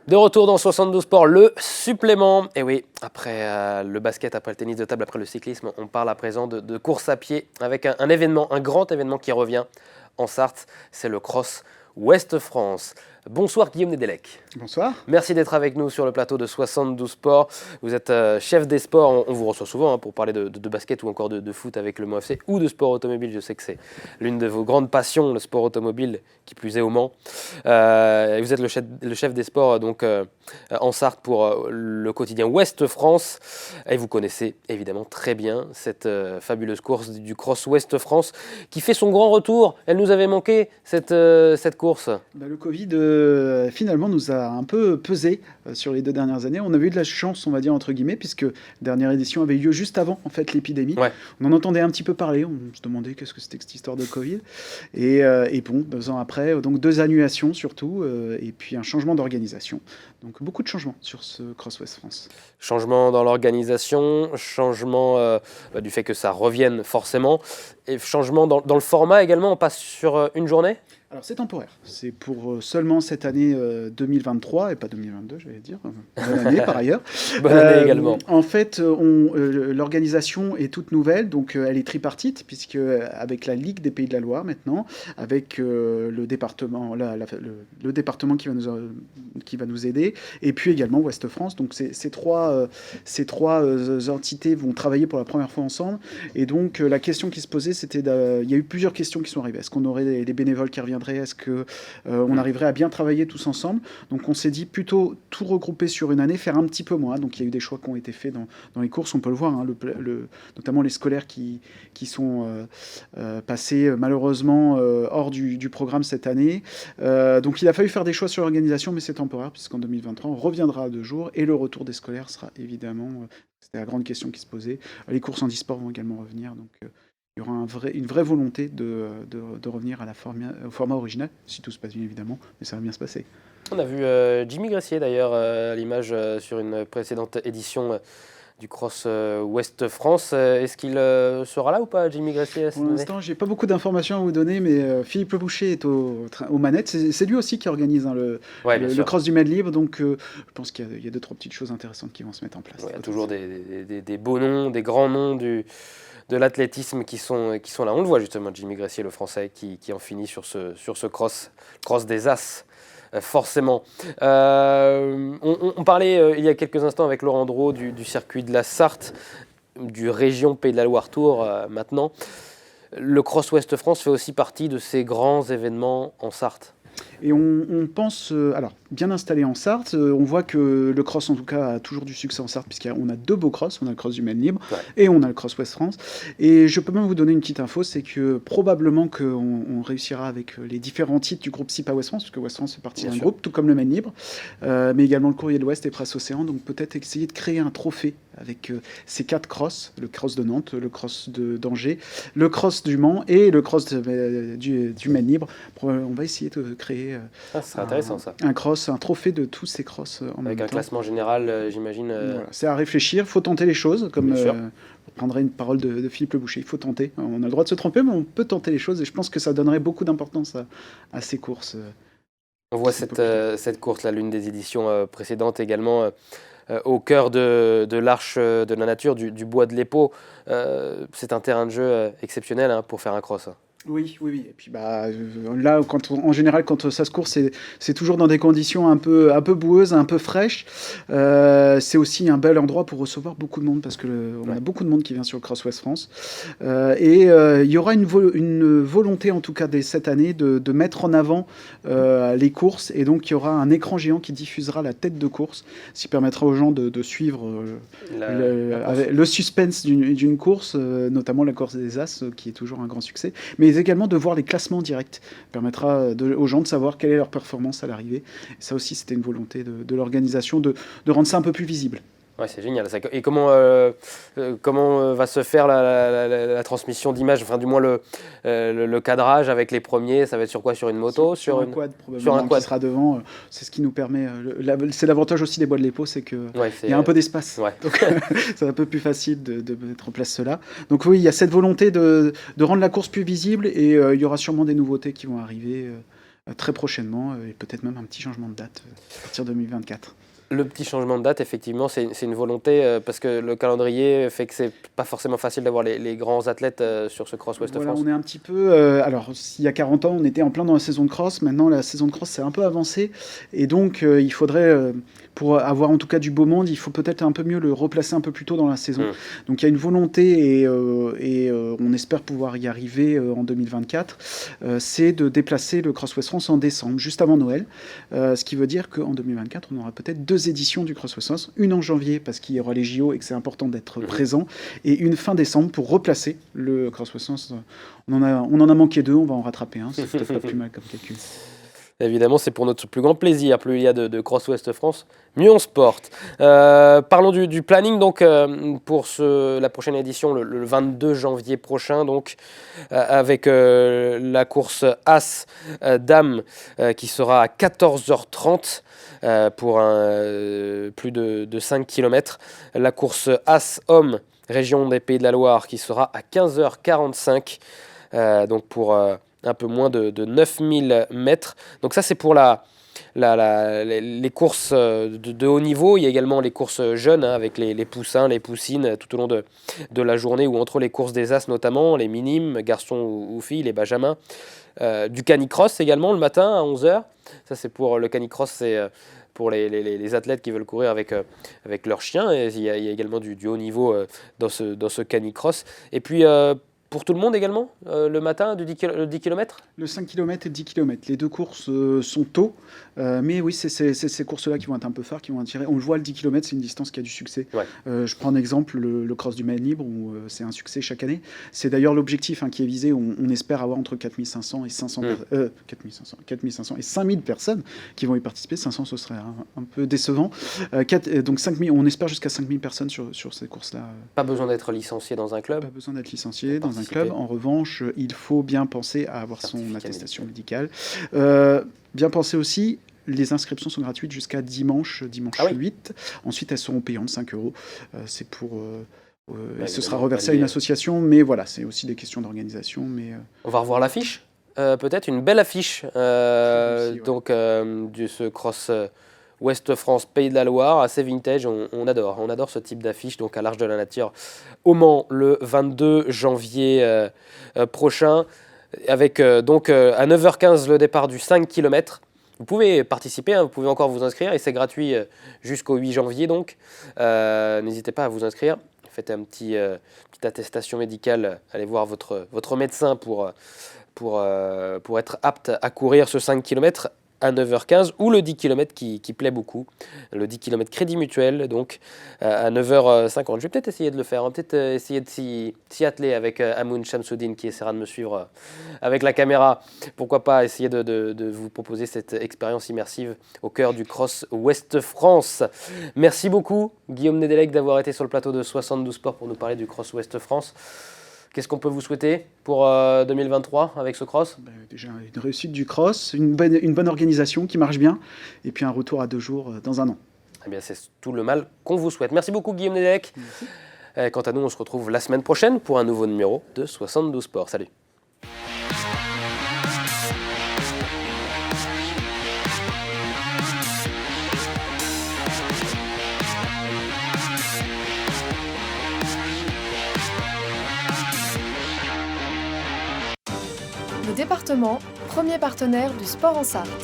De retour dans 72 Sports, le supplément. Et oui, après le basket, après le tennis de table, après le cyclisme, on parle à présent de course à pied avec un événement, un grand événement qui revient en Sarthe. C'est le Cross Ouest France. Bonsoir Guillaume Nedelec. Bonsoir. Merci d'être avec nous sur le plateau de 72 Sports. Vous êtes chef des sports, on vous reçoit souvent pour parler de basket ou encore de foot avec le Mans FC ou de sport automobile. Je sais que c'est l'une de vos grandes passions, le sport automobile, qui plus est au Mans. Vous êtes le chef des sports en Sarthe pour le quotidien Ouest France. Et vous connaissez évidemment très bien cette fabuleuse course du Cross Ouest France qui fait son grand retour. Elle nous avait manqué cette course. Le Covid finalement nous a un peu pesé sur les 2 dernières années. On avait eu de la chance, on va dire entre guillemets, puisque la dernière édition avait eu lieu juste avant en fait l'épidémie. Ouais. On en entendait un petit peu parler, on se demandait qu'est-ce que c'était que cette histoire de Covid. Et bon, 2 ans après, donc 2 annulations surtout, et puis un changement d'organisation. Donc beaucoup de changements sur ce Cross Ouest France. Changement dans l'organisation, changement du fait que ça revienne forcément, et changement dans le format également. On passe sur une journée. Alors c'est temporaire, c'est pour seulement cette année 2023 et pas 2022, j'allais dire. Bonne année par ailleurs. Bonne année également. En fait, l'organisation est toute nouvelle, donc elle est tripartite, puisque avec la Ligue des Pays de la Loire maintenant, avec le département, le département qui va nous aider, et puis également Ouest France. Donc ces trois entités vont travailler pour la première fois ensemble. Et donc la question qui se posait, c'était, il y a eu plusieurs questions qui sont arrivées. Est-ce qu'on aurait des bénévoles qui reviendraient? Est-ce qu'on arriverait à bien travailler tous ensemble? Donc on s'est dit plutôt tout regrouper sur une année, faire un petit peu moins. Donc il y a eu des choix qui ont été faits dans les courses, on peut le voir, hein, notamment les scolaires qui sont passés malheureusement hors du programme cette année. Donc il a fallu faire des choix sur l'organisation, mais c'est temporaire, puisqu'en 2023 on reviendra à 2 jours, et le retour des scolaires sera évidemment, c'était la grande question qui se posait. Les courses en e-sport vont également revenir, donc il y aura une vraie volonté de revenir au format original, si tout se passe bien évidemment, mais ça va bien se passer. On a vu Jimmy Gressier d'ailleurs à l'image sur une précédente édition du Cross Ouest France. Est-ce qu'il sera là ou pas, Jimmy Gressier? Pour l'instant, j'ai pas beaucoup d'informations à vous donner, mais Philippe Le Boucher est aux manettes. C'est lui aussi qui organise le Cross du Med Libre, donc je pense qu'il y a 2-3 petites choses intéressantes qui vont se mettre en place. Il y a toujours des beaux noms, des grands noms de l'athlétisme qui sont là. On le voit justement, Jimmy Gressier, le Français, qui en finit sur ce cross des As, forcément. On parlait il y a quelques instants avec Laurent Drault du circuit de la Sarthe, du région Pays de la Loire Tour maintenant. Le Cross Ouest France fait aussi partie de ces grands événements en Sarthe. Et on pense, alors bien installé en Sarthe, on voit que le cross en tout cas a toujours du succès en Sarthe, puisqu'on a 2 beaux cross, on a le cross du Maine Libre et on a le Cross Ouest France. Et je peux même vous donner une petite info, c'est que probablement qu'on réussira avec les différents titres du groupe SIPA Ouest France, parce que Ouest France fait partie d'un groupe, tout comme le Maine Libre, mais également le Courrier de l'Ouest et Presse Océan, donc peut-être essayer de créer un trophée avec ces 4 crosses, le cross de Nantes, le cross d'Angers, le cross du Mans et le cross du Maine Libre. On va essayer de créer intéressant, ça. Un trophée de tous ces crosses en même temps. Avec un classement général, j'imagine. Voilà. C'est à réfléchir, il faut tenter les choses, comme je prendrai une parole de Philippe Le Boucher, il faut tenter. On a le droit de se tromper, mais on peut tenter les choses, et je pense que ça donnerait beaucoup d'importance à ces courses. On voit cette course-là, l'une des éditions précédentes également, au cœur de l'Arche de la Nature, du Bois de l'Épau. C'est un terrain de jeu exceptionnel pour faire un cross. Oui. Et puis là, en général, quand ça se court, c'est toujours dans des conditions un peu boueuses, un peu fraîches. C'est aussi un bel endroit pour recevoir beaucoup de monde, parce que on a beaucoup de monde qui vient sur le Cross Ouest France. Il y aura une volonté, en tout cas dès cette année, de mettre en avant les courses. Et donc, il y aura un écran géant qui diffusera la tête de course, ce qui permettra aux gens de suivre le suspense d'une course, notamment la course des As, qui est toujours un grand succès. Mais également de voir les classements directs, permettra aux gens de savoir quelle est leur performance à l'arrivée. Et ça aussi, c'était une volonté de l'organisation de rendre ça un peu plus visible. Ouais, c'est génial. Et comment va se faire la transmission d'images, enfin du moins le cadrage avec les premiers? Ça va être sur quoi? Sur une moto? Sur un quad, probablement, qui sera devant. C'est ce qui nous permet... c'est l'avantage aussi des Bois de l'Épau, c'est qu'il y a un peu d'espace. Ouais. Donc c'est un peu plus facile de mettre en place cela. Donc oui, il y a cette volonté de rendre la course plus visible, et il y aura sûrement des nouveautés qui vont arriver très prochainement, et peut-être même un petit changement de date à partir de 2024. Le petit changement de date, effectivement, c'est une volonté parce que le calendrier fait que c'est pas forcément facile d'avoir les grands athlètes sur ce Cross West Voilà, France. on est un petit peu. Alors, il y a 40 ans, on était en plein dans la saison de cross. Maintenant, la saison de cross s'est un peu avancée. Et donc, il faudrait, pour avoir en tout cas du beau monde, il faut peut-être un peu mieux le replacer un peu plus tôt dans la saison. Donc, il y a une volonté et on espère pouvoir y arriver en 2024. C'est de déplacer le Cross West France en décembre, juste avant Noël. Ce qui veut dire qu'en 2024, on aura peut-être 2 éditions du Cross West France. Une en janvier, parce qu'il y aura les JO et que c'est important d'être présent. Et une fin décembre pour replacer le Cross West France. On en a manqué 2, on va en rattraper un. C'est peut-être pas plus mal comme calcul. Évidemment, c'est pour notre plus grand plaisir. Plus il y a de Cross West France, mieux on se porte. Parlons du planning donc, pour la prochaine édition, le 22 janvier prochain, donc, avec la course As Dame qui sera à 14h30 pour plus de 5 km. La course As Homme, région des Pays de la Loire, qui sera à 15h45, donc pour un peu moins de 9000 mètres. Donc ça, c'est pour les courses de haut niveau. Il y a également les courses jeunes, avec les poussins, les poussines, tout au long de la journée, ou entre les courses des As notamment, les minimes, garçons ou filles, les benjamins. Du canicross également, le matin à 11h. Ça, c'est pour le canicross, c'est pour les athlètes qui veulent courir avec leurs chiens. Et il y a également du haut niveau dans ce canicross. Et puis, pour tout le monde également, le matin, le 10 km. Le 5 km et le 10 km. Les deux courses sont tôt. Mais oui, c'est ces courses-là qui vont être un peu phares, qui vont attirer. On le voit, le 10 km, c'est une distance qui a du succès. Ouais. Je prends un exemple, le cross du Maine Libre, où c'est un succès chaque année. C'est d'ailleurs l'objectif qui est visé. On espère avoir entre 4500 et 4500 et 5000 personnes qui vont y participer. 500, ce serait un peu décevant. Donc 5000, on espère jusqu'à 5000 personnes sur ces courses-là. Pas besoin d'être licencié dans un club. Pas besoin d'être licencié dans un club. En revanche, il faut bien penser à avoir son attestation médicale. Bien penser aussi, les inscriptions sont gratuites jusqu'à dimanche 8. Ensuite, elles seront payantes, 5 €. C'est pour... ce sera reversé à une association, mais voilà, c'est aussi des questions d'organisation. On va revoir l'affiche, peut-être une belle affiche donc, de ce cross Ouest France, Pays de la Loire, assez vintage. On adore ce type d'affiche, donc à l'Arche de la Nature, au Mans, le 22 janvier prochain, avec donc à 9h15 le départ du 5 km. Vous pouvez participer, vous pouvez encore vous inscrire, et c'est gratuit jusqu'au 8 janvier, donc n'hésitez pas à vous inscrire. Faites une petite attestation médicale, allez voir votre médecin pour être apte à courir ce 5 km à 9h15, ou le 10 km qui plaît beaucoup, le 10 km Crédit Mutuel, donc à 9h50. Je vais peut-être essayer de le faire, on va peut-être essayer de s'y atteler avec Amoun Shamsuddin qui essaiera de me suivre avec la caméra. Pourquoi pas essayer de vous proposer cette expérience immersive au cœur du Cross Ouest France. Merci beaucoup Guillaume Nedelec d'avoir été sur le plateau de 72 Sport pour nous parler du Cross Ouest France. Qu'est-ce qu'on peut vous souhaiter pour 2023 avec ce cross ? Déjà une réussite du cross, une bonne organisation qui marche bien, et puis un retour à 2 jours dans un an. Eh bien, c'est tout le mal qu'on vous souhaite. Merci beaucoup Guillaume Nedelec. Quant à nous, on se retrouve la semaine prochaine pour un nouveau numéro de 72 Sport. Salut. Le département, premier partenaire du sport en Sarthe.